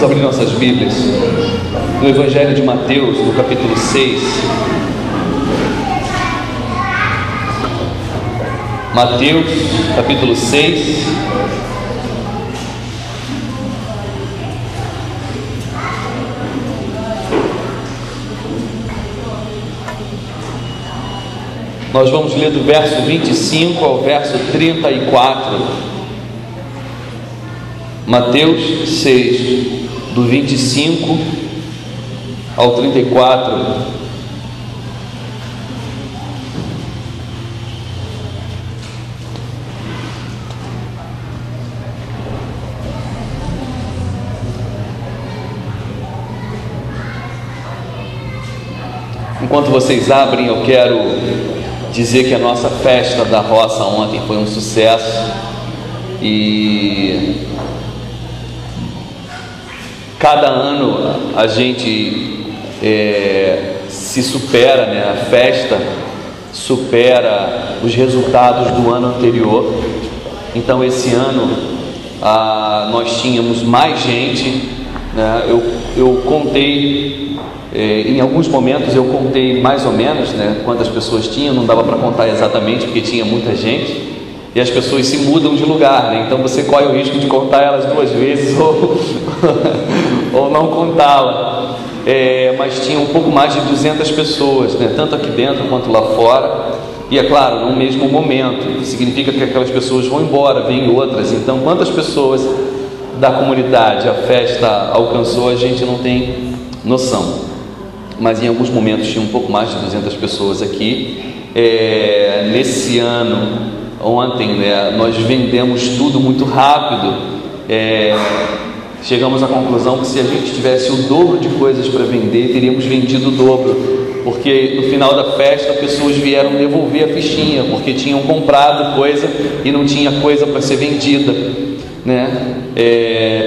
Vamos abrir nossas Bíblias no Evangelho de Mateus, no capítulo 6. Mateus, capítulo 6. Nós vamos ler do verso 25 ao verso 34. Mateus 6, do 25 ao 34. Enquanto vocês abrem, eu quero dizer que a nossa festa da roça ontem foi um sucesso e cada ano a gente se supera, né? A festa supera os resultados do ano anterior. Então esse ano nós tínhamos mais gente, né? Eu contei, em alguns momentos eu contei mais ou menos, né, quantas pessoas tinham. Não dava para contar exatamente porque tinha muita gente e as pessoas se mudam de lugar, né? Então você corre o risco de contar elas duas vezes ou não contá-la. Mas tinha um pouco mais de 200 pessoas, né, tanto aqui dentro quanto lá fora, e é claro, no mesmo momento. Significa que aquelas pessoas vão embora, vêm outras. Então quantas pessoas da comunidade a festa alcançou, a gente não tem noção, mas em alguns momentos tinha um pouco mais de 200 pessoas aqui. Nesse ano, ontem, né, nós vendemos tudo muito rápido. Chegamos à conclusão que se a gente tivesse o dobro de coisas para vender, teríamos vendido o dobro, porque no final da festa pessoas vieram devolver a fichinha, porque tinham comprado coisa e não tinha coisa para ser vendida, né?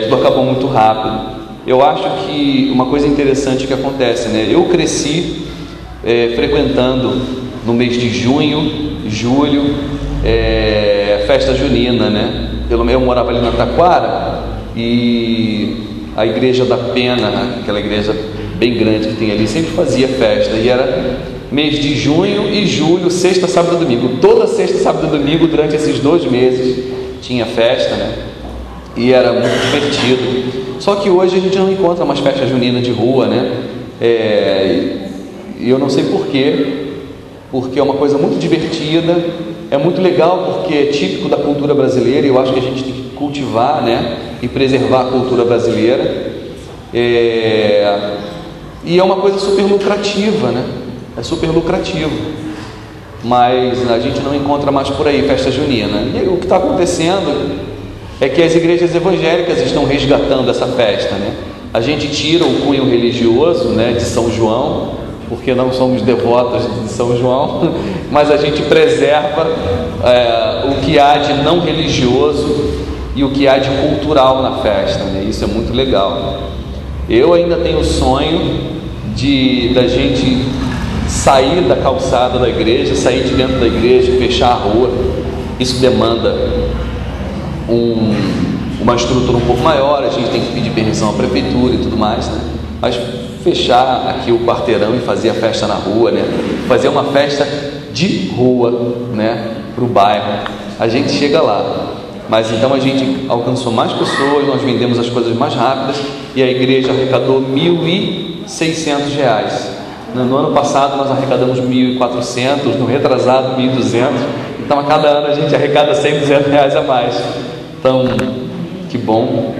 Tudo acabou muito rápido. Eu acho que uma coisa interessante que acontece, né? Eu cresci frequentando no mês de junho, julho, festa junina, né? Eu morava ali na Taquara e a igreja da Pena, aquela igreja bem grande que tem ali, sempre fazia festa, e era mês de junho e julho, sexta, sábado e domingo. Toda sexta, sábado e domingo, durante esses 2 meses, tinha festa, né? E era muito divertido. Só que hoje a gente não encontra mais festa junina de rua, né? E eu não sei porquê, porque é uma coisa muito divertida, é muito legal, porque é típico da cultura brasileira, e eu acho que a gente tem que cultivar, né, e preservar a cultura brasileira. E é uma coisa super lucrativa, né? É super lucrativo, mas a gente não encontra mais por aí festa junina. E o que está acontecendo é que as igrejas evangélicas estão resgatando essa festa, né? A gente tira o cunho religioso, né, de São João, porque não somos devotos de São João, mas a gente preserva o que há de não religioso e o que há de cultural na festa, né? Isso é muito legal. Eu ainda tenho o sonho da gente sair da calçada da igreja, sair de dentro da igreja, fechar a rua. Isso demanda uma estrutura um pouco maior, a gente tem que pedir permissão à prefeitura e tudo mais, né? Mas fechar aqui o quarteirão e fazer a festa na rua, né? Fazer uma festa de rua, né, para o bairro. A gente chega lá, mas então a gente alcançou mais pessoas, nós vendemos as coisas mais rápidas e a igreja arrecadou R$1.600. No ano passado nós arrecadamos 1.400, no retrasado 1.200. Então a cada ano a gente arrecada R$100, R$200 a mais. Então, que bom,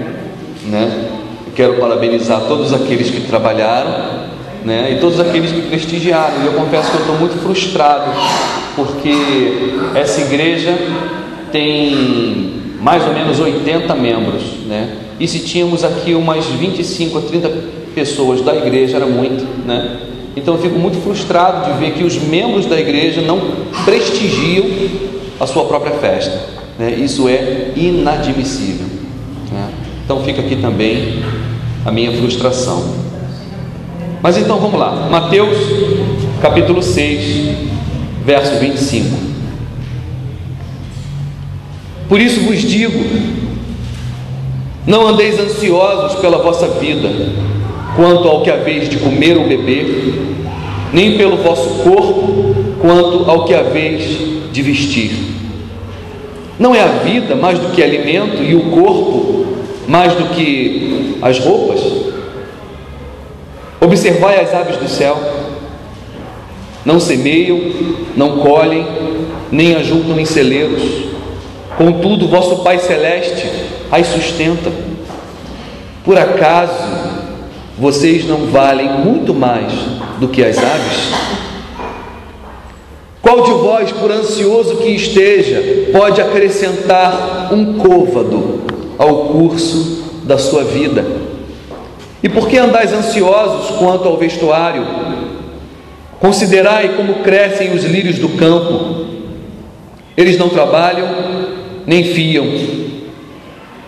né? Eu quero parabenizar todos aqueles que trabalharam, né? E todos aqueles que prestigiaram. E eu confesso que eu estou muito frustrado, porque essa igreja tem mais ou menos 80 membros, né? E se tínhamos aqui umas 25 a 30 pessoas da igreja, era muito, né? Então eu fico muito frustrado de ver que os membros da igreja não prestigiam a sua própria festa, né? Isso é inadmissível, né? Então fica aqui também a minha frustração. Mas então vamos lá, Mateus capítulo 6, verso 25. Por isso vos digo, Não andeis ansiosos pela vossa vida, quanto ao que haveis de comer ou beber, nem pelo vosso corpo, quanto ao que haveis de vestir. Não é a vida mais do que alimento, e o corpo mais do que as roupas? Observai as aves do céu, não semeiam, não colhem, nem ajuntam em celeiros, contudo vosso Pai Celeste as sustenta. Por acaso vocês não valem muito mais do que as aves? Qual de vós, por ansioso que esteja, pode acrescentar um côvado ao curso da sua vida? E por que andais ansiosos quanto ao vestuário? Considerai como crescem os lírios do campo. Eles não trabalham, nem fiam.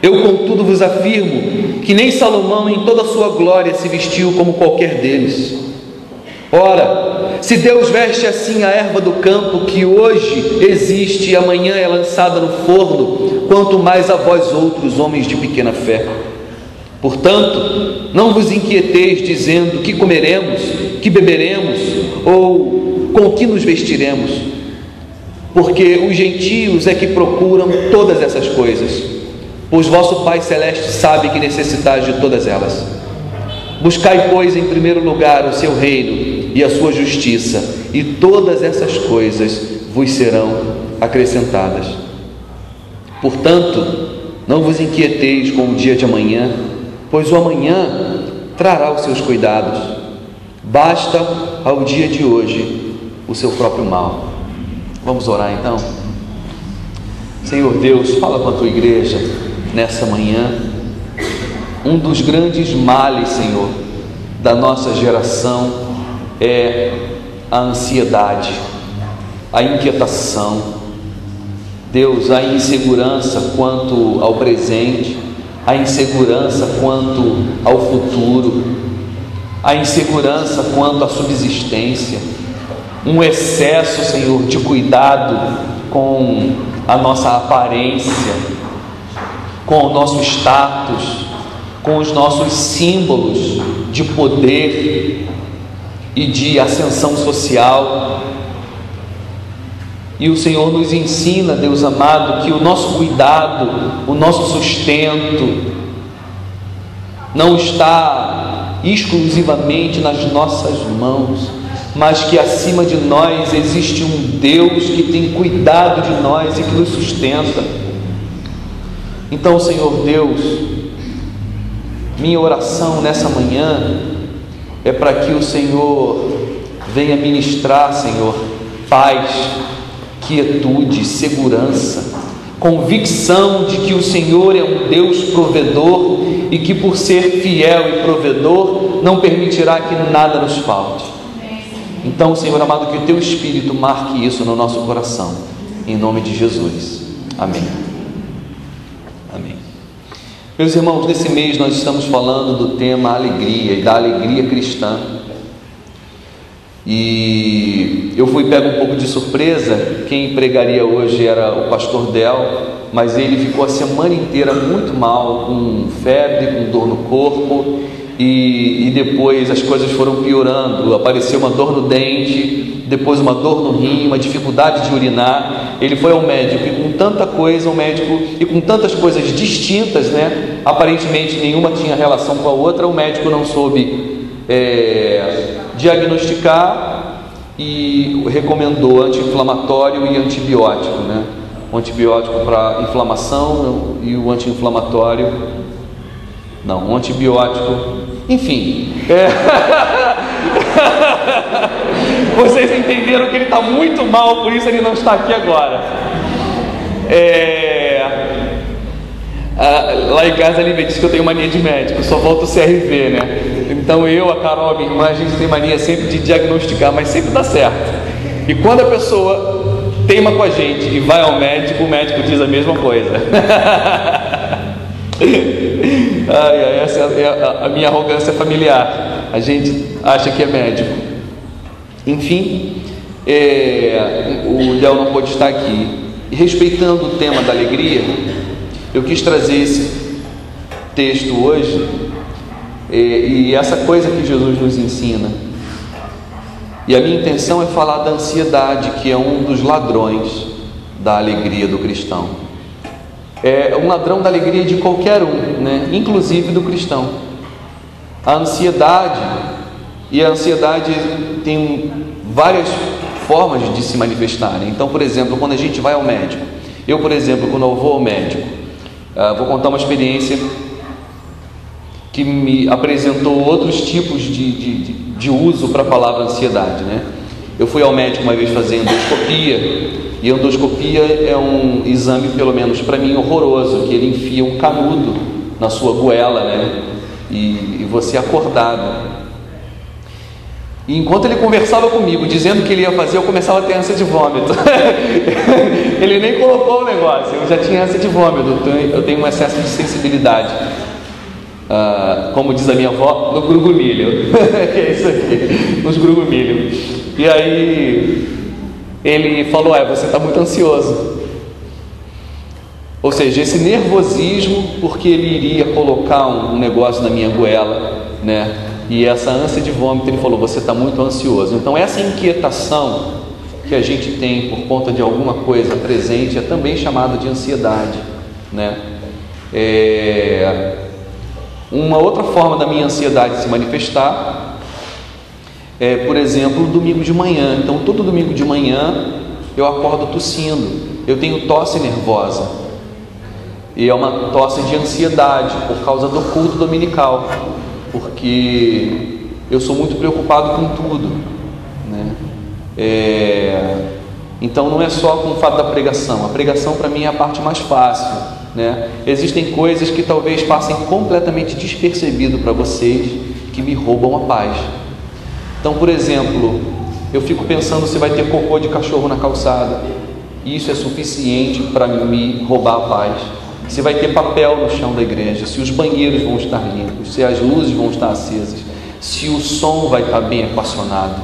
Eu, contudo, vos afirmo que nem Salomão, em toda a sua glória, se vestiu como qualquer deles. Ora, se Deus veste assim a erva do campo, que hoje existe e amanhã é lançada no forno, quanto mais a vós outros, homens de pequena fé. Portanto, não vos inquieteis dizendo: que comeremos, que beberemos, ou com que nos vestiremos? Porque os gentios é que procuram todas essas coisas, pois vosso Pai Celeste sabe que necessitais de todas elas. Buscai, pois, em primeiro lugar o seu reino e a sua justiça, e todas essas coisas vos serão acrescentadas. Portanto, não vos inquieteis com o dia de amanhã, pois o amanhã trará os seus cuidados. Basta ao dia de hoje o seu próprio mal. Vamos orar então? Senhor Deus, fala com a tua igreja nessa manhã. Um dos grandes males, Senhor, da nossa geração é a ansiedade, a inquietação. Deus, a insegurança quanto ao presente, a insegurança quanto ao futuro, a insegurança quanto à subsistência, um excesso, Senhor, de cuidado com a nossa aparência, com o nosso status, com os nossos símbolos de poder e de ascensão social. E o Senhor nos ensina, Deus amado, que o nosso cuidado, o nosso sustento não está exclusivamente nas nossas mãos, mas que acima de nós existe um Deus que tem cuidado de nós e que nos sustenta. Então, Senhor Deus, minha oração nessa manhã é para que o Senhor venha ministrar, Senhor, paz, quietude, segurança, convicção de que o Senhor é um Deus provedor e que, por ser fiel e provedor, não permitirá que nada nos falte. Então, Senhor amado, que o teu Espírito marque isso no nosso coração, em nome de Jesus. Amém. Amém. Meus irmãos, nesse mês nós estamos falando do tema alegria e da alegria cristã. E eu fui pego um pouco de surpresa. Quem pregaria hoje era o pastor Del, mas ele ficou a semana inteira muito mal, com febre, com dor no corpo, e depois as coisas foram piorando. Apareceu uma dor no dente, depois uma dor no rim, uma dificuldade de urinar. Ele foi ao médico e com tanta coisa, e com tantas coisas distintas, né? Aparentemente nenhuma tinha relação com a outra. O médico não soube diagnosticar e recomendou anti-inflamatório e antibiótico, né? O antibiótico para inflamação e o anti-inflamatório não, o antibiótico, enfim, vocês entenderam que ele está muito mal, por isso ele não está aqui agora. Lá em casa ele diz que eu tenho mania de médico, só volta o CRV, né? Então eu, a Carol, a minha irmã, a gente tem mania sempre de diagnosticar, mas sempre dá certo. E quando a pessoa teima com a gente e vai ao médico, o médico diz a mesma coisa. Essa é a minha arrogância familiar. A gente acha que é médico. Enfim, o Léo não pôde estar aqui. E respeitando o tema da alegria, eu quis trazer texto hoje, e essa coisa que Jesus nos ensina. E a minha intenção é falar da ansiedade, que é um dos ladrões da alegria do cristão. É um ladrão da alegria de qualquer um, né? Inclusive do cristão. A ansiedade tem várias formas de se manifestar, né? Então, por exemplo, quando a gente vai ao médico, por exemplo, quando eu vou ao médico, vou contar uma experiência que me apresentou outros tipos de uso para a palavra ansiedade, né? Eu fui ao médico uma vez fazer endoscopia, e endoscopia é um exame, pelo menos para mim, horroroso, que ele enfia um canudo na sua goela, né? E você acordado. E enquanto ele conversava comigo, dizendo que ele ia fazer, eu começava a ter ânsia de vômito. Ele nem colocou o negócio, eu já tinha ânsia de vômito. Eu tenho um excesso de sensibilidade, como diz a minha avó, no grugumilho. Que é isso aqui, nos grugumilho. E aí ele falou: você está muito ansioso. Ou seja, esse nervosismo, porque ele iria colocar um negócio na minha goela, né? E essa ânsia de vômito, ele falou: você está muito ansioso. Então essa inquietação que a gente tem por conta de alguma coisa presente é também chamada de ansiedade, né? Uma outra forma da minha ansiedade se manifestar é, por exemplo, domingo de manhã. Então todo domingo de manhã eu acordo tossindo, eu tenho tosse nervosa, e é uma tosse de ansiedade por causa do culto dominical, porque eu sou muito preocupado com tudo, né? Então não é só com o fato da pregação. A pregação para mim é a parte mais fácil, né? Existem coisas que talvez passem completamente despercebido para vocês, que me roubam a paz. Então, por exemplo, eu fico pensando se vai ter cocô de cachorro na calçada, e isso é suficiente para me roubar a paz. Se vai ter papel no chão da igreja, se os banheiros vão estar limpos, se as luzes vão estar acesas, se o som vai estar bem equacionado.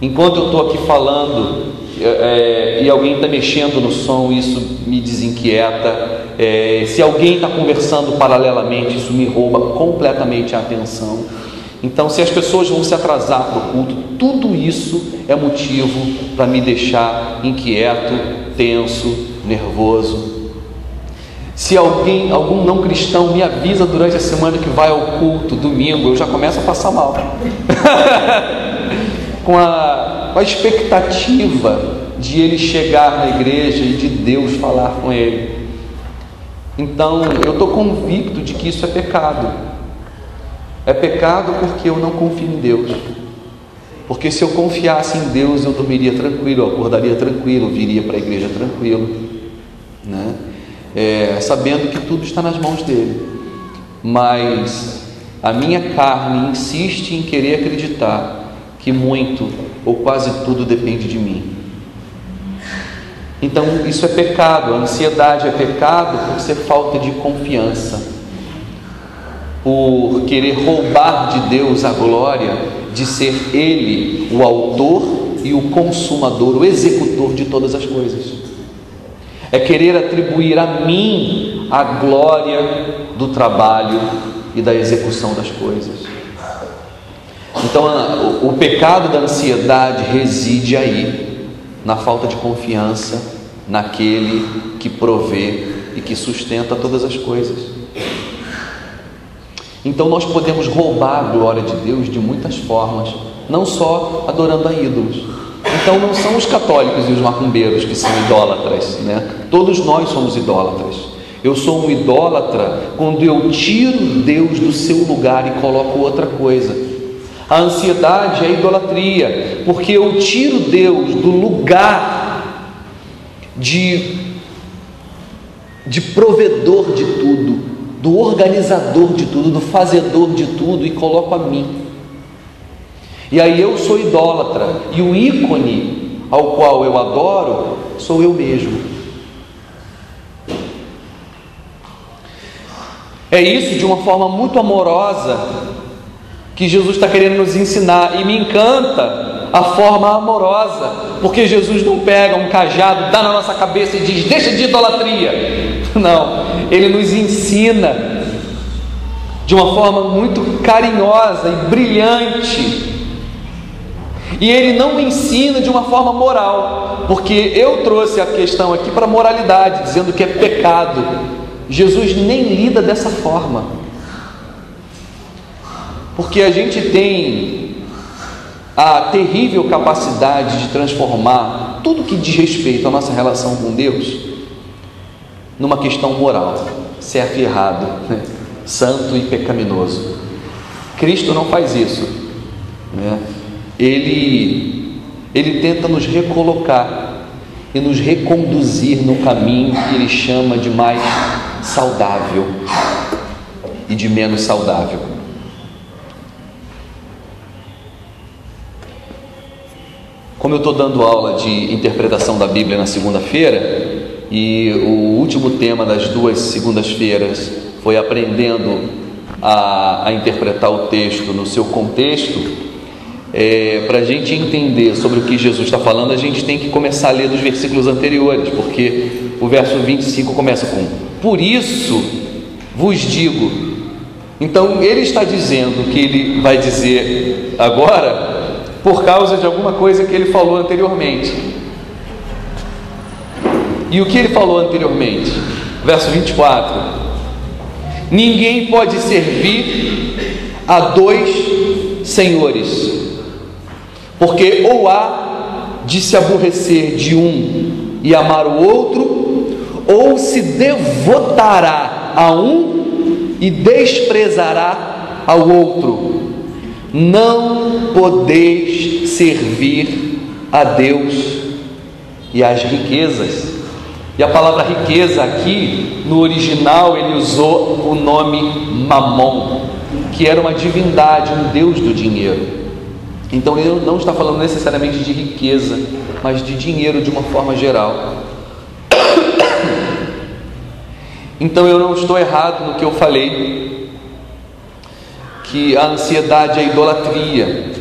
Enquanto eu estou aqui falando e alguém está mexendo no som, isso me desinquieta. Se alguém está conversando paralelamente, isso me rouba completamente a atenção. Então, se as pessoas vão se atrasar para o culto, tudo isso é motivo para me deixar inquieto, tenso, nervoso. Se algum não cristão me avisa durante a semana que vai ao culto domingo, eu já começo a passar mal. com a expectativa de ele chegar na igreja e de Deus falar com ele. Então eu estou convicto de que isso é pecado. É pecado porque eu não confio em Deus. Porque se eu confiasse em Deus, eu dormiria tranquilo, eu acordaria tranquilo, eu viria para a igreja tranquilo, né? Sabendo que tudo está nas mãos dele. Mas a minha carne insiste em querer acreditar que muito ou quase tudo depende de mim. Então isso é pecado. A ansiedade é pecado por ser falta de confiança, por querer roubar de Deus a glória de ser Ele o autor e o consumador, o executor de todas as coisas. É querer atribuir a mim a glória do trabalho e da execução das coisas. Então o pecado da ansiedade reside aí, na falta de confiança naquele que provê e que sustenta todas as coisas. Então nós podemos roubar a glória de Deus de muitas formas, não só adorando a ídolos. Então não são os católicos e os macumbeiros que são idólatras, né? Todos nós somos idólatras. Eu sou um idólatra quando eu tiro Deus do seu lugar e coloco outra coisa. A ansiedade é idolatria, porque eu tiro Deus do lugar de provedor de tudo, do organizador de tudo, do fazedor de tudo, e coloco a mim. E aí eu sou idólatra, e o ícone ao qual eu adoro sou eu mesmo. É isso, de uma forma muito amorosa, que Jesus está querendo nos ensinar. E me encanta a forma amorosa, porque Jesus não pega um cajado, dá na nossa cabeça e diz: deixa de idolatria. Não, Ele nos ensina de uma forma muito carinhosa e brilhante. E ele não ensina de uma forma moral, porque eu trouxe a questão aqui para moralidade, dizendo que é pecado. Jesus nem lida dessa forma, porque a gente tem a terrível capacidade de transformar tudo que diz respeito à nossa relação com Deus numa questão moral, certo e errado, né? Santo e pecaminoso. Cristo não faz isso, né? Ele tenta nos recolocar e nos reconduzir no caminho que ele chama de mais saudável e de menos saudável. Como eu estou dando aula de interpretação da Bíblia na segunda-feira, e o último tema das 2 segundas-feiras foi aprendendo a interpretar o texto no seu contexto, para a gente entender sobre o que Jesus está falando, a gente tem que começar a ler dos versículos anteriores, porque o verso 25 começa com: por isso vos digo. Então ele está dizendo que ele vai dizer agora por causa de alguma coisa que ele falou anteriormente. E o que ele falou anteriormente? Verso 24: ninguém pode servir a 2 senhores, porque ou há de se aborrecer de um e amar o outro, ou se devotará a um e desprezará ao outro. Não podeis servir a Deus e às riquezas. E a palavra riqueza aqui, no original, ele usou o nome Mamon, que era uma divindade, um deus do dinheiro. Então ele não está falando necessariamente de riqueza, mas de dinheiro de uma forma geral. Então eu não estou errado no que eu falei, que a ansiedade é idolatria.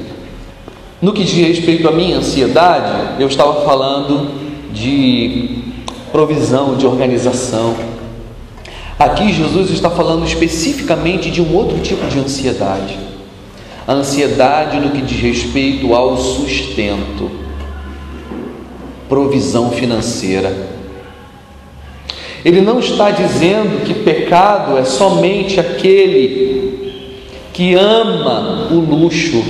No que diz respeito à minha ansiedade, eu estava falando de provisão, de organização. Aqui Jesus está falando especificamente de um outro tipo de ansiedade, a ansiedade no que diz respeito ao sustento, provisão financeira. Ele não está dizendo que pecado é somente aquele que ama o luxo,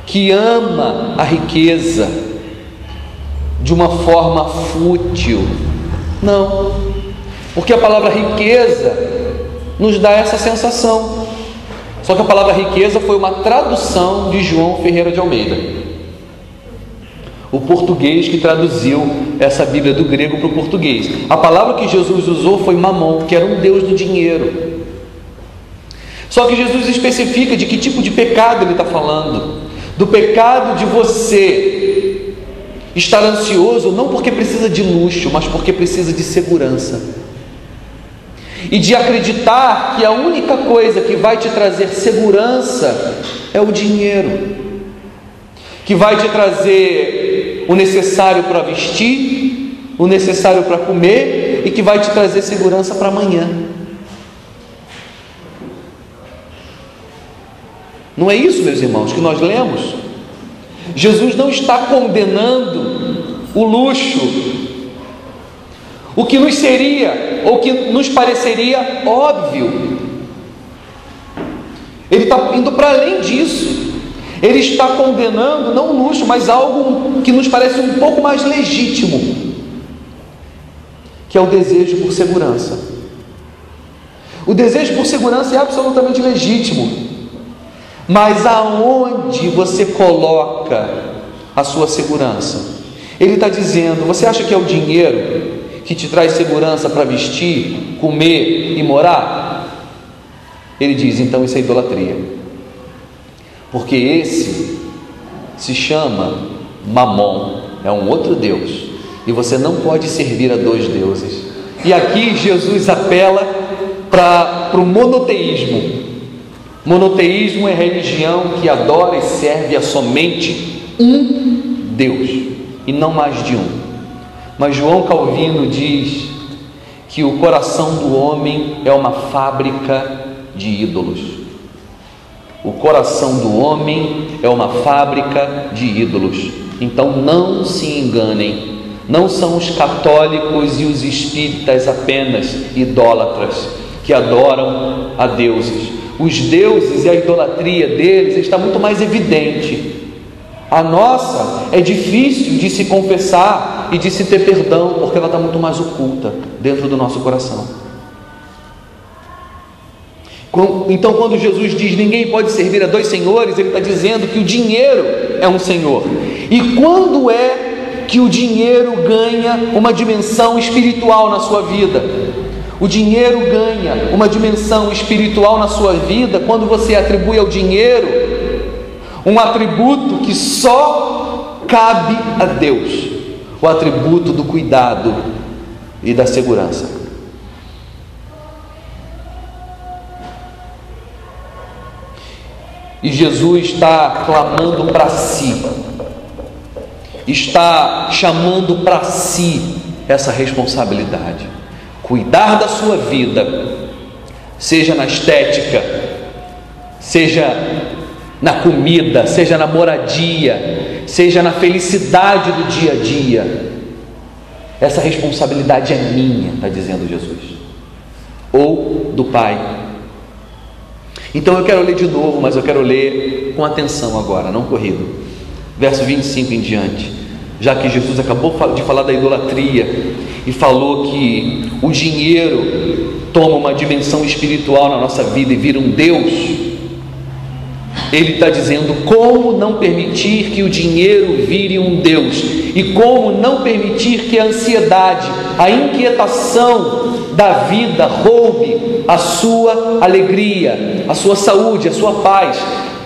que ama a riqueza de uma forma fútil. Não, porque a palavra riqueza nos dá essa sensação. Só que a palavra riqueza foi uma tradução de João Ferreira de Almeida, o português que traduziu essa Bíblia do grego para o português. A palavra que Jesus usou foi Mamon, que era um deus do dinheiro. Só que Jesus especifica de que tipo de pecado ele está falando: do pecado de você estar ansioso não porque precisa de luxo, mas porque precisa de segurança, e de acreditar que a única coisa que vai te trazer segurança é o dinheiro, que vai te trazer o necessário para vestir, o necessário para comer, e que vai te trazer segurança para amanhã. Não é isso, meus irmãos, que nós lemos? Jesus não está condenando o luxo, o que nos seria, ou que nos pareceria óbvio. Ele está indo para além disso. Ele está condenando não o luxo, mas algo que nos parece um pouco mais legítimo, que é o desejo por segurança. O desejo por segurança é absolutamente legítimo, mas aonde você coloca a sua segurança? Ele está dizendo: você acha que é o dinheiro que te traz segurança para vestir, comer e morar? Ele diz: então isso é idolatria, porque esse se chama Mamon, é um outro Deus, e você não pode servir a 2 deuses. E aqui Jesus apela para o monoteísmo. Monoteísmo é religião que adora e serve a somente um Deus, e não mais de um. Mas João Calvino diz que o coração do homem é uma fábrica de ídolos. O coração do homem é uma fábrica de ídolos. Então não se enganem, não são os católicos e os espíritas apenas idólatras que adoram a deuses. Os deuses e a idolatria deles está muito mais evidente. A nossa é difícil de se confessar e de se ter perdão, porque ela está muito mais oculta dentro do nosso coração. Então, quando Jesus diz ninguém pode servir a dois senhores, ele está dizendo que o dinheiro é um senhor. E quando é que o dinheiro ganha uma dimensão espiritual na sua vida? O dinheiro ganha uma dimensão espiritual na sua vida quando você atribui ao dinheiro um atributo que só cabe a Deus, o atributo do cuidado e da segurança. E Jesus está clamando para si, está chamando para si essa responsabilidade. Cuidar da sua vida, seja na estética, seja na comida, seja na moradia, seja na felicidade do dia a dia. Essa responsabilidade é minha, está dizendo Jesus, ou do Pai. Então eu quero ler de novo, mas eu quero ler com atenção agora, não corrido. Verso 25 em diante, já que Jesus acabou de falar da idolatria e falou que o dinheiro toma uma dimensão espiritual na nossa vida e vira um Deus. Ele está dizendo como não permitir que o dinheiro vire um Deus, e como não permitir que a ansiedade, a inquietação da vida roube a sua alegria, a sua saúde, a sua paz.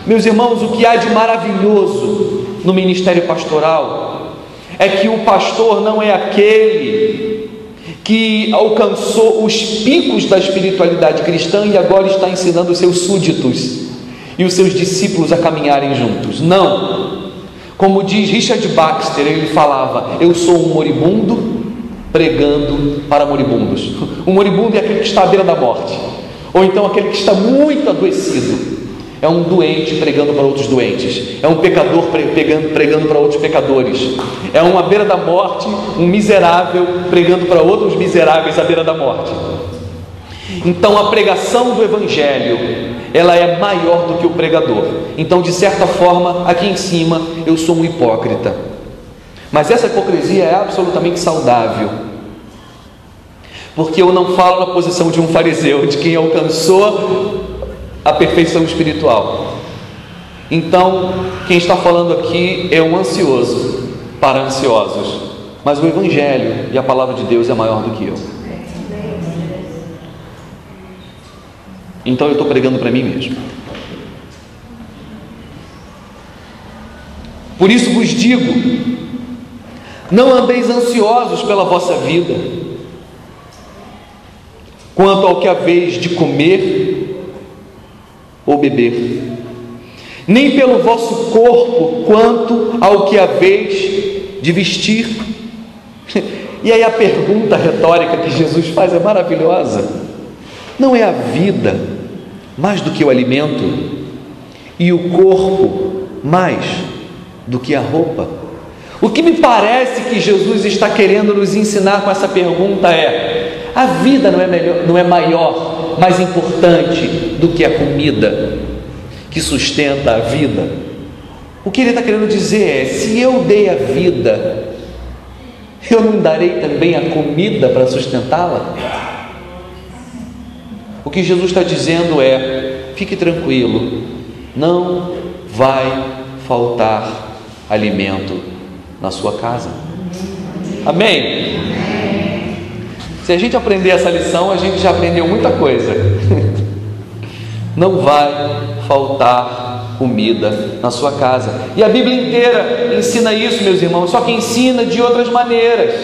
Meus irmãos, o que há de maravilhoso no ministério pastoral é que o pastor não é aquele que alcançou os picos da espiritualidade cristã e agora está ensinando os seus súditos e os seus discípulos a caminharem juntos. Não. Como diz Richard Baxter, ele falava: eu sou um moribundo pregando para moribundos. O moribundo é aquele que está à beira da morte, ou então aquele que está muito adoecido. É um doente pregando para outros doentes, é um pecador pregando para outros pecadores, é um à beira da morte, um miserável pregando para outros miseráveis à beira da morte. Então a pregação do Evangelho, ela é maior do que o pregador. Então, de certa forma, aqui em cima eu sou um hipócrita, mas essa hipocrisia é absolutamente saudável, porque eu não falo na posição de um fariseu, de quem alcançou a perfeição espiritual. Então, quem está falando aqui é um ansioso para ansiosos, mas o Evangelho e a palavra de Deus é maior do que eu. Então eu estou pregando para mim mesmo. Por isso vos digo: não andeis ansiosos pela vossa vida, quanto ao que haveis de comer ou beber, nem pelo vosso corpo, quanto ao que haveis de vestir. E aí a pergunta retórica que Jesus faz é maravilhosa: não é a vida mais do que o alimento, e o corpo mais do que a roupa? O que me parece que Jesus está querendo nos ensinar com essa pergunta é: a vida não é maior, mais importante do que a comida que sustenta a vida. O que ele está querendo dizer é: se eu dei a vida, eu não darei também a comida para sustentá-la? O que Jesus está dizendo é: fique tranquilo, não vai faltar alimento na sua casa. Amém? Se a gente aprender essa lição, a gente já aprendeu muita coisa. Não vai faltar comida na sua casa. E a Bíblia inteira ensina isso, meus irmãos, só que ensina de outras maneiras.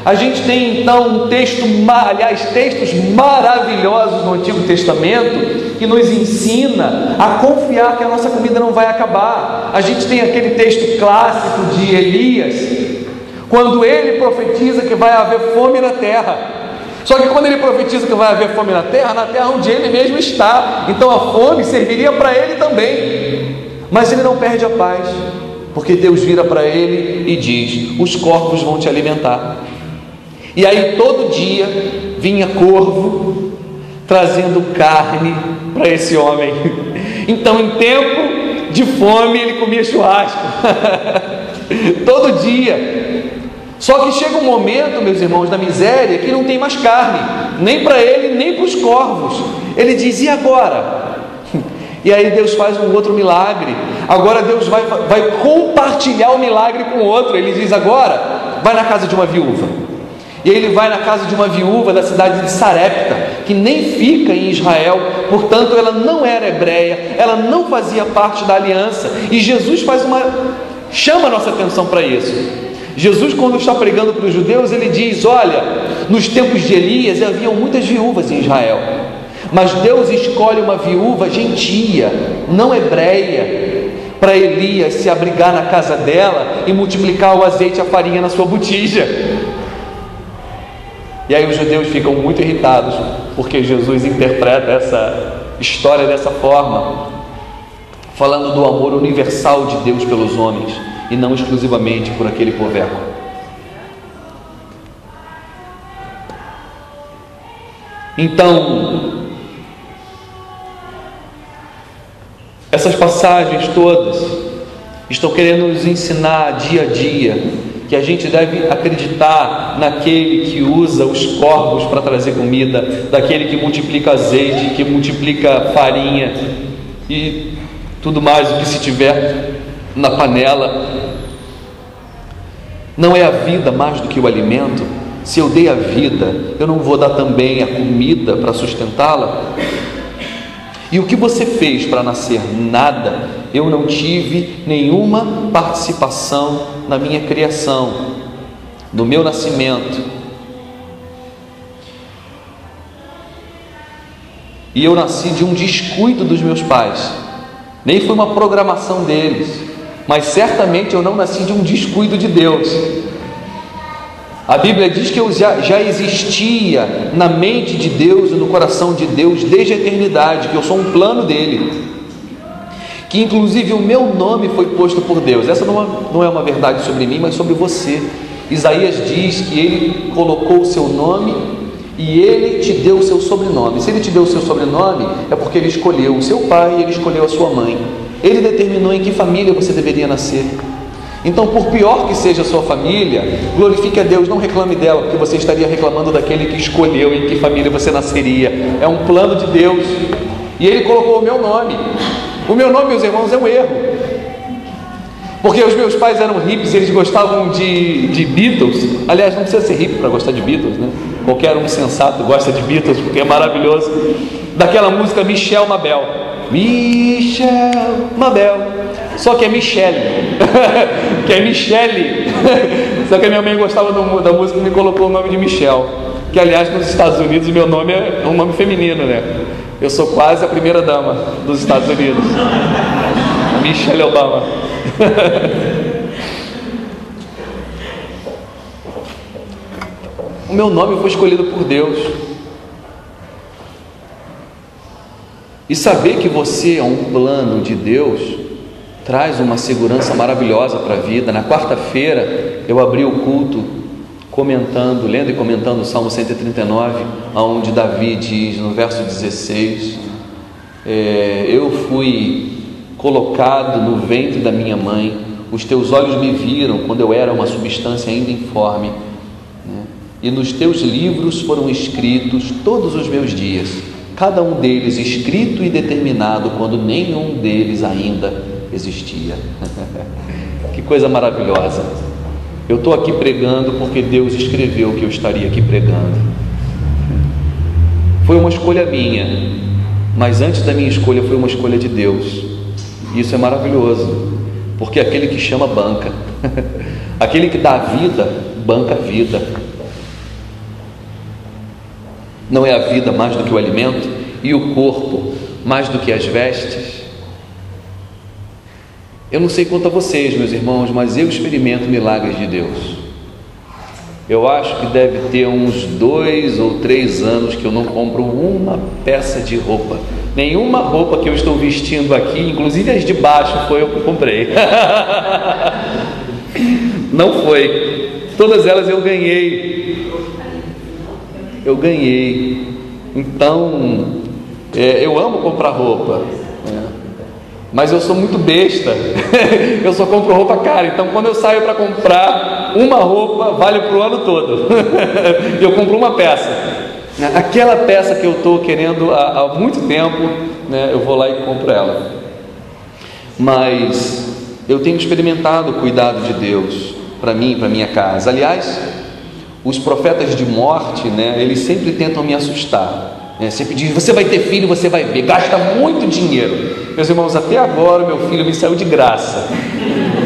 A gente tem então textos maravilhosos no Antigo Testamento que nos ensina a confiar que a nossa comida não vai acabar. A gente tem aquele texto clássico de Elias, quando ele profetiza que vai haver fome na terra. Só que quando ele profetiza que vai haver fome na terra onde ele mesmo está, então a fome serviria para ele também. Mas ele não perde a paz, porque Deus vira para ele e diz: os corvos vão te alimentar. E aí todo dia vinha corvo trazendo carne para esse homem. Então, em tempo de fome, ele comia churrasco todo dia. Só que chega um momento, meus irmãos, na miséria, que não tem mais carne, nem para ele, nem para os corvos. Ele diz: e agora? E aí Deus faz um outro milagre. Agora Deus vai compartilhar o milagre com o outro. Ele diz: agora vai na casa de uma viúva. E aí ele vai na casa de uma viúva da cidade de Sarepta, que nem fica em Israel, portanto ela não era hebreia, ela não fazia parte da aliança. E Jesus chama a nossa atenção para isso. Jesus, quando está pregando para os judeus, ele diz: olha, nos tempos de Elias haviam muitas viúvas em Israel, mas Deus escolhe uma viúva gentia, não hebreia, para Elias se abrigar na casa dela e multiplicar o azeite e a farinha na sua botija. E aí os judeus ficam muito irritados, porque Jesus interpreta essa história dessa forma, falando do amor universal de Deus pelos homens, e não exclusivamente por aquele poveco. Então, essas passagens todas estão querendo nos ensinar dia a dia que a gente deve acreditar naquele que usa os corvos para trazer comida, daquele que multiplica azeite, que multiplica farinha e tudo mais o que se tiver na panela. Não é a vida mais do que o alimento? Se eu dei a vida, eu não vou dar também a comida para sustentá-la? E o que você fez para nascer? Nada. Eu não tive nenhuma participação na minha criação, no meu nascimento. E eu nasci de um descuido dos meus pais. Nem foi uma programação deles, mas certamente eu não nasci de um descuido de Deus. A Bíblia diz que eu já existia na mente de Deus e no coração de Deus desde a eternidade, que eu sou um plano dele, que inclusive o meu nome foi posto por Deus. Essa não é uma verdade sobre mim, mas sobre você. Isaías diz que ele colocou o seu nome e ele te deu o seu sobrenome. Se ele te deu o seu sobrenome, é porque ele escolheu o seu pai e ele escolheu a sua mãe. Ele determinou em que família você deveria nascer. Então, por pior que seja a sua família, glorifique a Deus, não reclame dela, porque você estaria reclamando daquele que escolheu em que família você nasceria. É um plano de Deus. E ele colocou o meu nome. O meu nome, meus irmãos, é um erro, porque os meus pais eram hippies, eles gostavam de Beatles. Aliás, não precisa ser hippie para gostar de Beatles, né? Qualquer um sensato gosta de Beatles, porque é maravilhoso. Daquela música Michel Mabel, Michel Mabel, só que é Michele que é Michele só que a minha mãe gostava da música e me colocou o nome de Michel, que aliás nos Estados Unidos meu nome é um nome feminino, né? Eu sou quase a primeira dama dos Estados Unidos, Michelle Obama. O meu nome foi escolhido por Deus. E saber que você é um plano de Deus traz uma segurança maravilhosa para a vida. Na quarta-feira eu abri o culto lendo e comentando o Salmo 139, onde Davi diz no verso 16: eu fui colocado no ventre da minha mãe, os teus olhos me viram quando eu era uma substância ainda informe, né? E nos teus livros foram escritos todos os meus dias, cada um deles escrito e determinado quando nenhum deles ainda existia. Que coisa maravilhosa! Eu estou aqui pregando porque Deus escreveu que eu estaria aqui pregando. Foi uma escolha minha, mas antes da minha escolha foi uma escolha de Deus. Isso é maravilhoso, porque aquele que chama banca, aquele que dá a vida, banca a vida. Não é a vida mais do que o alimento e o corpo mais do que as vestes? Eu não sei quanto a vocês, meus irmãos, mas eu experimento milagres de Deus. Eu acho que deve ter uns 2 ou 3 anos que eu não compro uma peça de roupa. Nenhuma roupa que eu estou vestindo aqui, inclusive as de baixo, foi eu que comprei. Não foi. Todas elas eu ganhei. Então, eu amo comprar roupa, mas eu sou muito besta. Eu só compro roupa cara. Então, quando eu saio para comprar uma roupa, vale para o ano todo. Eu compro uma peça. Aquela peça que eu estou querendo há muito tempo, eu vou lá e compro ela. Mas eu tenho experimentado o cuidado de Deus para mim, para minha casa. Aliás, os profetas de morte, eles sempre tentam me assustar. Sempre dizem: você vai ter filho, você vai ver, gasta muito dinheiro. Meus irmãos, até agora meu filho me saiu de graça,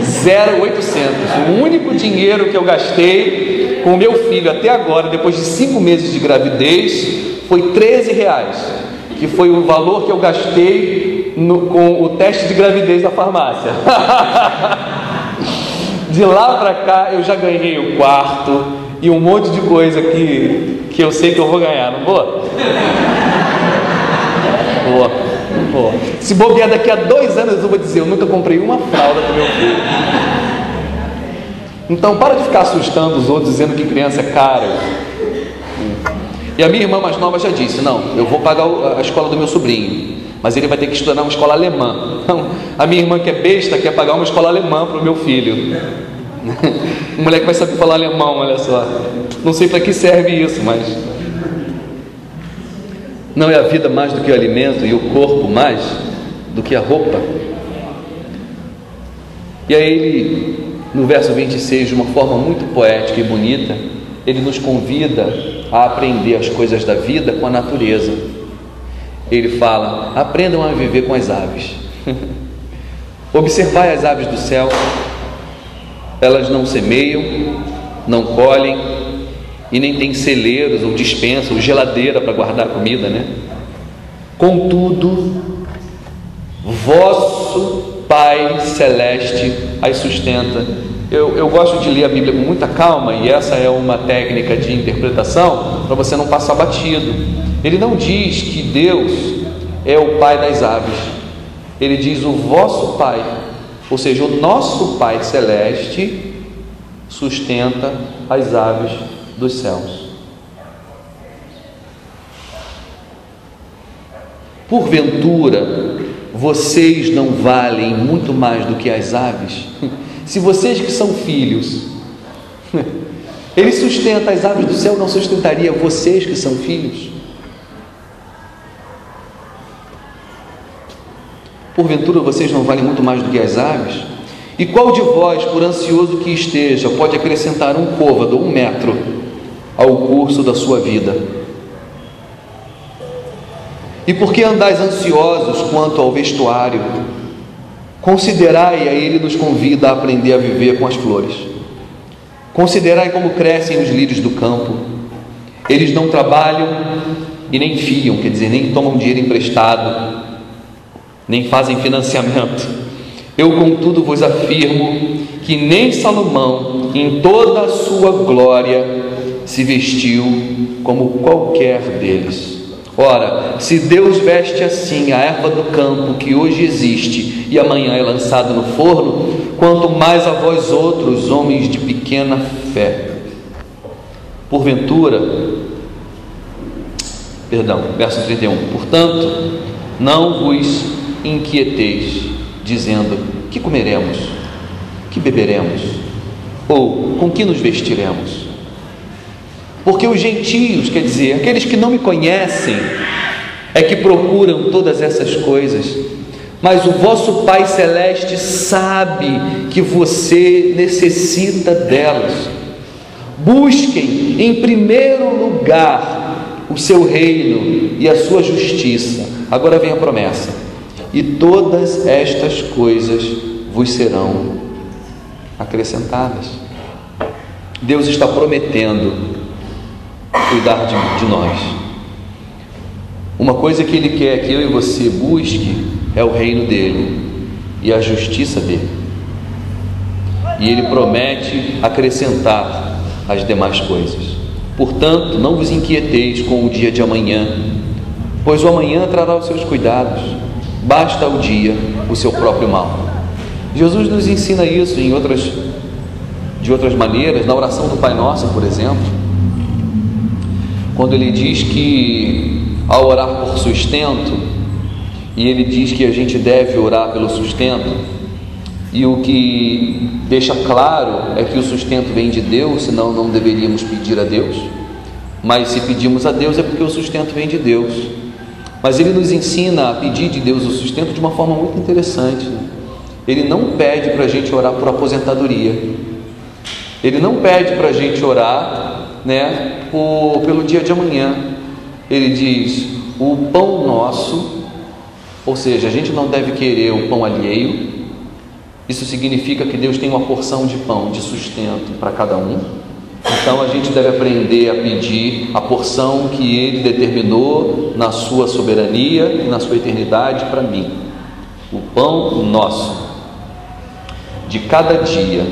0,800. O único dinheiro que eu gastei com o meu filho até agora, depois de 5 meses de gravidez, foi R$13, que foi o valor que eu gastei com o teste de gravidez da farmácia. De lá para cá eu já ganhei o quarto e um monte de coisa que eu sei que eu vou ganhar, não vou? Vou. Se bobear daqui a 2 anos eu vou dizer: eu nunca comprei uma fralda para o meu filho. Então para de ficar assustando os outros dizendo que criança é cara. E a minha irmã mais nova já disse: não, eu vou pagar a escola do meu sobrinho, mas ele vai ter que estudar uma escola alemã. Então, a minha irmã, que é besta, quer pagar uma escola alemã para o meu filho. O moleque vai saber falar alemão, olha só. Não sei para que serve isso, mas não é a vida mais do que o alimento e o corpo mais do que a roupa? E aí ele, no verso 26, de uma forma muito poética e bonita, ele nos convida a aprender as coisas da vida com a natureza. Ele fala: aprendam a viver com as aves. Observai as aves do céu. Elas não semeiam, não colhem e nem têm celeiros ou despensa ou geladeira para guardar a comida, Contudo, vosso Pai Celeste as sustenta. Eu gosto de ler a Bíblia com muita calma, e essa é uma técnica de interpretação para você não passar batido. Ele não diz que Deus é o Pai das aves, ele diz: o vosso Pai, ou seja, o nosso Pai Celeste sustenta as aves dos céus. Porventura, vocês não valem muito mais do que as aves? Se vocês que são filhos, ele sustenta as aves do céu, não sustentaria vocês que são filhos? Porventura vocês não valem muito mais do que as aves? E qual de vós, por ansioso que esteja, pode acrescentar 1 côvado, 1 metro, ao curso da sua vida? E por que andais ansiosos quanto ao vestuário? Considerai, aí ele nos convida a aprender a viver com as flores. Considerai como crescem os lírios do campo. Eles não trabalham e nem fiam, quer dizer, nem tomam dinheiro emprestado, nem fazem financiamento. Eu, contudo, vos afirmo que nem Salomão, em toda a sua glória, se vestiu como qualquer deles. Ora, se Deus veste assim a erva do campo, que hoje existe e amanhã é lançada no forno, quanto mais a vós outros, homens de pequena fé. Verso 31. Portanto, não vos inquieteis, dizendo: que comeremos? Que beberemos? Ou com que nos vestiremos? Porque os gentios, quer dizer, aqueles que não me conhecem, é que procuram todas essas coisas, mas o vosso Pai Celeste sabe que você necessita delas. Busquem em primeiro lugar o seu reino e a sua justiça. Agora vem a promessa: e todas estas coisas vos serão acrescentadas. Deus está prometendo cuidar de nós. Uma coisa que Ele quer que eu e você busque é o reino dEle e a justiça dEle, e Ele promete acrescentar as demais coisas. Portanto, não vos inquieteis com o dia de amanhã, pois o amanhã trará os seus cuidados. Basta ao dia o seu próprio mal. Jesus nos ensina isso de outras maneiras, na oração do Pai Nosso, por exemplo, quando ele diz que ao orar por sustento, e ele diz que a gente deve orar pelo sustento, e o que deixa claro é que o sustento vem de Deus, senão não deveríamos pedir a Deus, mas se pedimos a Deus é porque o sustento vem de Deus. Mas ele nos ensina a pedir de Deus o sustento de uma forma muito interessante. Ele não pede para a gente orar por aposentadoria, ele não pede para a gente orar, pelo dia de amanhã. Ele diz: o pão nosso, ou seja, a gente não deve querer o pão alheio. Isso significa que Deus tem uma porção de pão, de sustento para cada um. Então a gente deve aprender a pedir a porção que Ele determinou na sua soberania e na sua eternidade para mim. O pão nosso de cada dia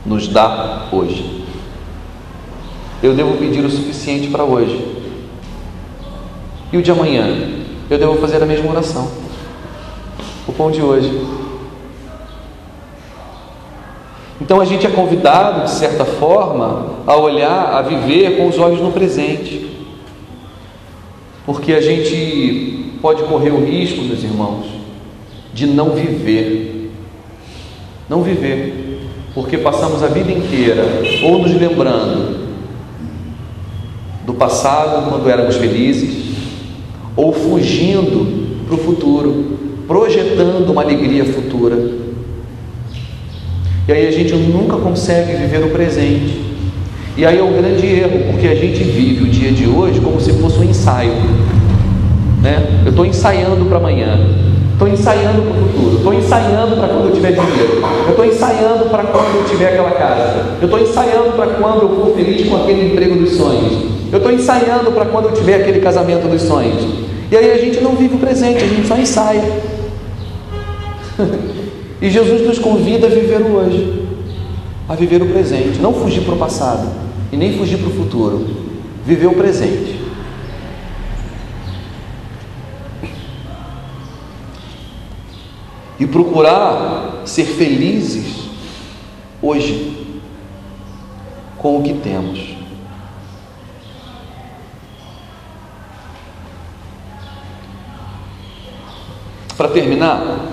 nos dá hoje. Eu devo pedir o suficiente para hoje. E o de amanhã? Eu devo fazer a mesma oração. O pão de hoje. Então a gente é convidado, de certa forma, a olhar, a viver com os olhos no presente, porque a gente pode correr o risco, meus irmãos, de não viver, porque passamos a vida inteira ou nos lembrando do passado, quando éramos felizes, ou fugindo para o futuro, projetando uma alegria futura. E aí a gente nunca consegue viver o presente. E aí é um grande erro, porque a gente vive o dia de hoje como se fosse um ensaio, Eu estou ensaiando para amanhã, estou ensaiando para o futuro, estou ensaiando para quando eu tiver dinheiro, eu estou ensaiando para quando eu tiver aquela casa, eu estou ensaiando para quando eu for feliz com aquele emprego dos sonhos, eu estou ensaiando para quando eu tiver aquele casamento dos sonhos. E aí a gente não vive o presente, a gente só ensaia. E Jesus nos convida a viver o hoje, a viver o presente, não fugir para o passado e nem fugir para o futuro, viver o presente. E procurar ser felizes hoje com o que temos. Para terminar,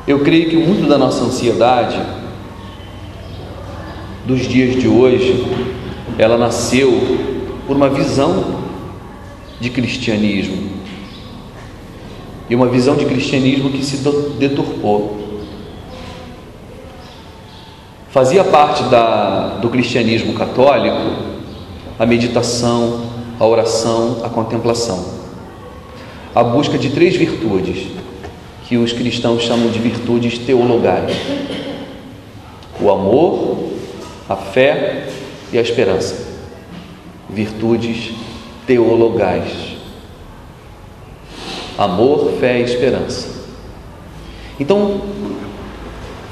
eu creio que muito da nossa ansiedade dos dias de hoje, ela nasceu por uma visão de cristianismo, e uma visão de cristianismo que se deturpou. Fazia parte do cristianismo católico a meditação, a oração, a contemplação, a busca de 3 virtudes que os cristãos chamam de virtudes teologais: o amor, a fé e a esperança. Virtudes teologais: amor, fé e esperança. Então,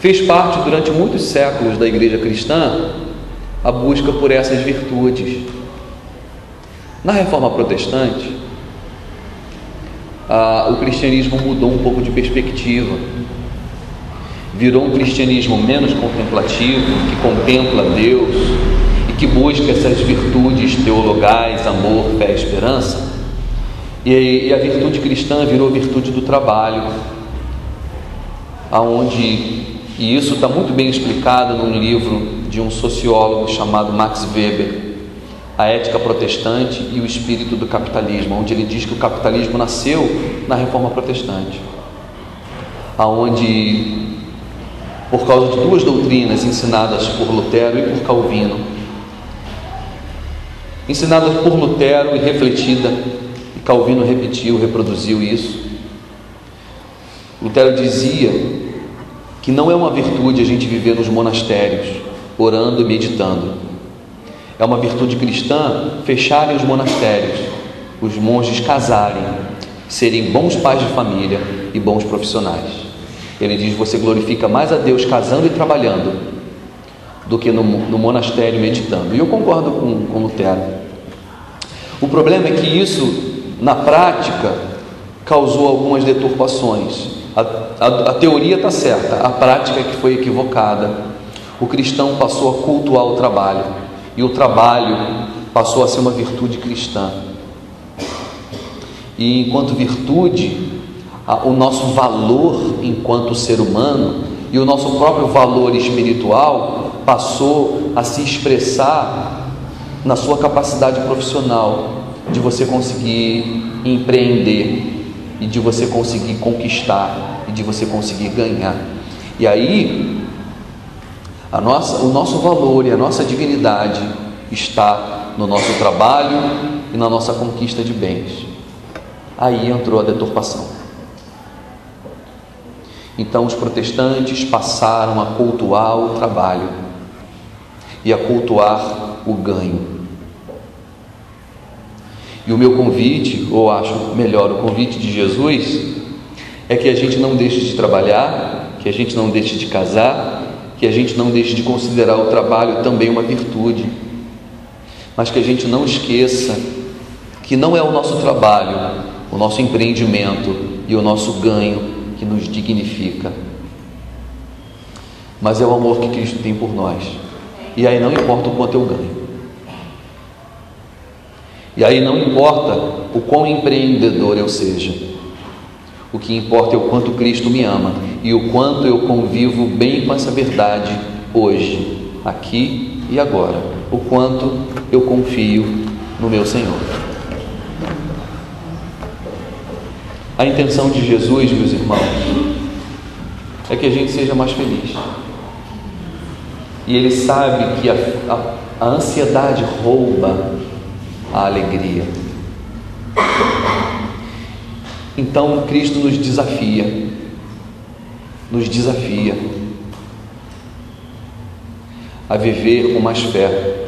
fez parte durante muitos séculos da igreja cristã a busca por essas virtudes. Na Reforma Protestante, o cristianismo mudou um pouco de perspectiva, virou um cristianismo menos contemplativo, que contempla Deus e que busca essas virtudes teologais, amor, fé e esperança. E a virtude cristã virou virtude do trabalho, e isso está muito bem explicado num livro de um sociólogo chamado Max Weber, A Ética Protestante e o Espírito do Capitalismo, onde ele diz que o capitalismo nasceu na Reforma Protestante, aonde, por causa de 2 doutrinas ensinadas por Lutero e por Calvino, ensinada por Lutero e refletida, e Calvino reproduziu isso. Lutero dizia que não é uma virtude a gente viver nos monastérios, orando e meditando. É uma virtude cristã fecharem os monastérios, os monges casarem, serem bons pais de família e bons profissionais. Ele diz: você glorifica mais a Deus casando e trabalhando do que no monastério meditando. E eu concordo com Lutero. O problema é que isso, na prática, causou algumas deturpações. A teoria está certa, a prática é que foi equivocada. O cristão passou a cultuar o trabalho, e o trabalho passou a ser uma virtude cristã. E enquanto virtude, o nosso valor enquanto ser humano e o nosso próprio valor espiritual passou a se expressar na sua capacidade profissional, de você conseguir empreender, e de você conseguir conquistar, e de você conseguir ganhar. E aí o nosso valor e a nossa dignidade está no nosso trabalho e na nossa conquista de bens. Aí entrou a deturpação. Então os protestantes passaram a cultuar o trabalho e a cultuar o ganho. E o meu convite, ou acho melhor, o convite de Jesus, é que a gente não deixe de trabalhar, que a gente não deixe de casar, que a gente não deixe de considerar o trabalho também uma virtude, mas que a gente não esqueça que não é o nosso trabalho, o nosso empreendimento e o nosso ganho que nos dignifica, mas é o amor que Cristo tem por nós. E aí não importa o quanto eu ganho, e aí não importa o quão empreendedor eu seja, o que importa é o quanto Cristo me ama e o quanto eu convivo bem com essa verdade hoje, aqui e agora, o quanto eu confio no meu Senhor. A intenção de Jesus, meus irmãos, é que a gente seja mais feliz. E Ele sabe que a ansiedade rouba a alegria. Então Cristo nos desafia a viver com mais fé,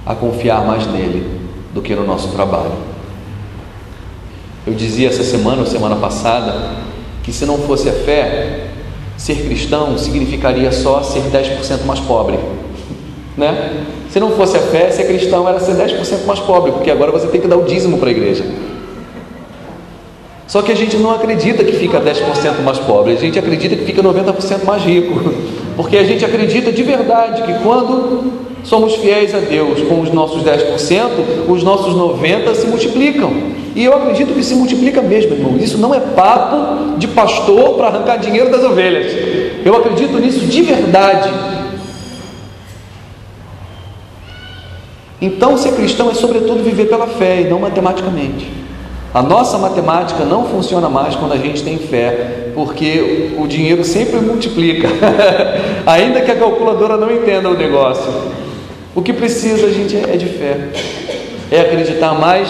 a confiar mais nele do que no nosso trabalho. Eu dizia essa semana ou semana passada que se não fosse a fé, ser cristão significaria só ser 10% mais pobre, né? Se não fosse a fé, ser cristão era ser 10% mais pobre, porque agora você tem que dar o dízimo para a igreja. Só que a gente não acredita que fica 10% mais pobre, a gente acredita que fica 90% mais rico, porque a gente acredita de verdade que quando somos fiéis a Deus com os nossos 10%, os nossos 90% se multiplicam. E eu acredito que se multiplica mesmo, irmão. Isso não é papo de pastor para arrancar dinheiro das ovelhas. Eu acredito nisso de verdade. Então, ser cristão é sobretudo viver pela fé e não matematicamente. A nossa matemática não funciona mais quando a gente tem fé, porque o dinheiro sempre multiplica, ainda que a calculadora não entenda o negócio. O que precisa, a gente, é de fé, é acreditar mais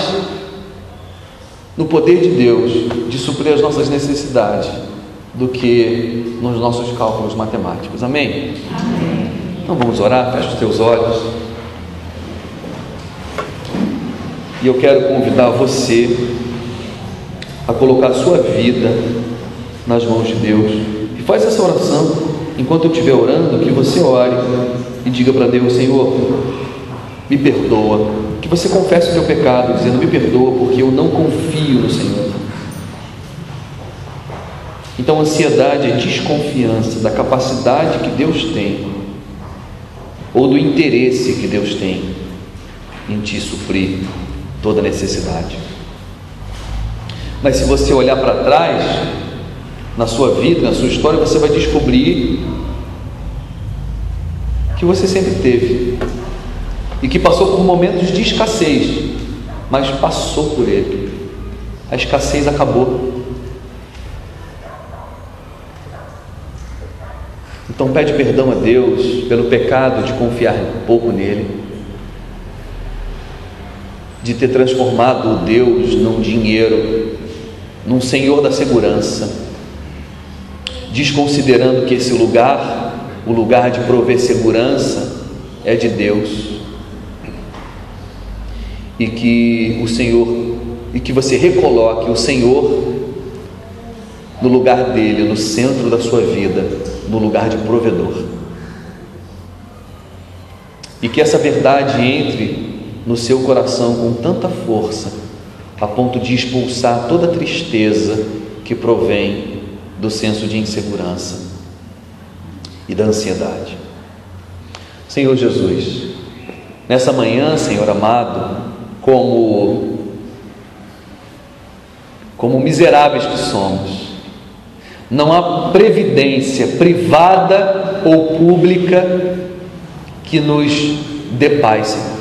no poder de Deus de suprir as nossas necessidades do que nos nossos cálculos matemáticos. Amém? Amém. Então vamos orar, fecha os teus olhos. E eu quero convidar você a colocar a sua vida nas mãos de Deus. E faz essa oração, enquanto eu estiver orando, que você ore e diga para Deus: Senhor, me perdoa. Que você confesse o teu pecado, dizendo: me perdoa porque eu não confio no Senhor. Então, ansiedade é desconfiança da capacidade que Deus tem, ou do interesse que Deus tem em te suprir toda necessidade. Mas se você olhar para trás, na sua vida, na sua história, você vai descobrir que você sempre teve, e que passou por momentos de escassez, mas passou por ele. A escassez acabou. Então pede perdão a Deus pelo pecado de confiar pouco nele, de ter transformado o Deus num dinheiro, num senhor da segurança, desconsiderando que esse lugar, o lugar de prover segurança, é de Deus, e que o Senhor, e que você recoloque o Senhor no lugar dele, no centro da sua vida, no lugar de provedor. E que essa verdade entre no seu coração com tanta força, a ponto de expulsar toda a tristeza que provém do senso de insegurança e da ansiedade. Senhor Jesus, nessa manhã, Senhor amado, como miseráveis que somos, não há previdência privada ou pública que nos dê paz, Senhor.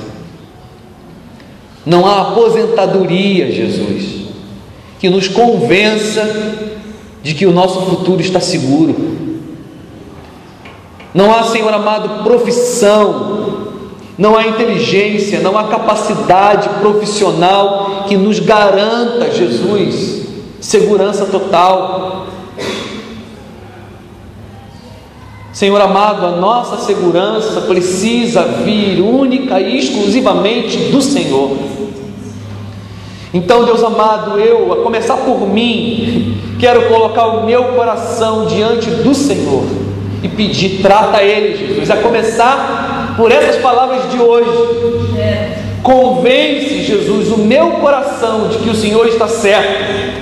Não há aposentadoria, Jesus, que nos convença de que o nosso futuro está seguro. Não há, Senhor amado, profissão, não há inteligência, não há capacidade profissional que nos garanta, Jesus, segurança total. Senhor amado, a nossa segurança precisa vir única e exclusivamente do Senhor. Então, Deus amado, eu, a começar por mim, quero colocar o meu coração diante do Senhor e pedir, trata Ele, Jesus, a começar por essas palavras de hoje. Convence, Jesus, o meu coração de que o Senhor está certo,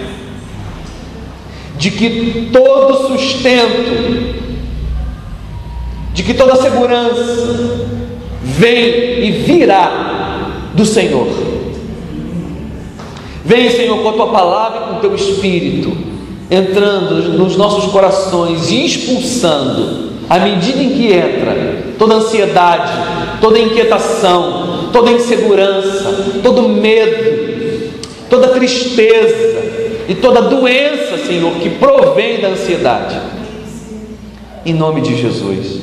de que todo sustento, de que toda segurança vem e virá do Senhor. Vem, Senhor, com a Tua palavra e com o Teu Espírito, entrando nos nossos corações e expulsando, à medida em que entra, toda ansiedade, toda inquietação, toda insegurança, todo medo, toda tristeza e toda doença, Senhor, que provém da ansiedade. Em nome de Jesus.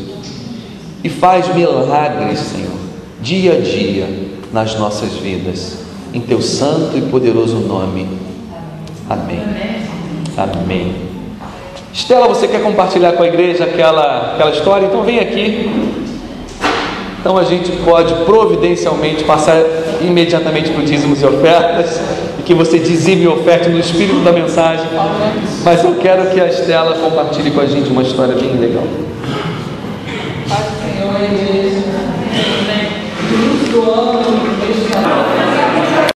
E faz milagres, Senhor, dia a dia nas nossas vidas, em Teu santo e poderoso nome. Amém. Amém. Estela, você quer compartilhar com a igreja aquela história? Então vem aqui. Então a gente pode providencialmente passar imediatamente para o dízimos e ofertas, e que você dizime e oferte no espírito da mensagem. Mas eu quero que a Estela compartilhe com a gente uma história bem legal. Paz do Senhor, igreja. Do ano,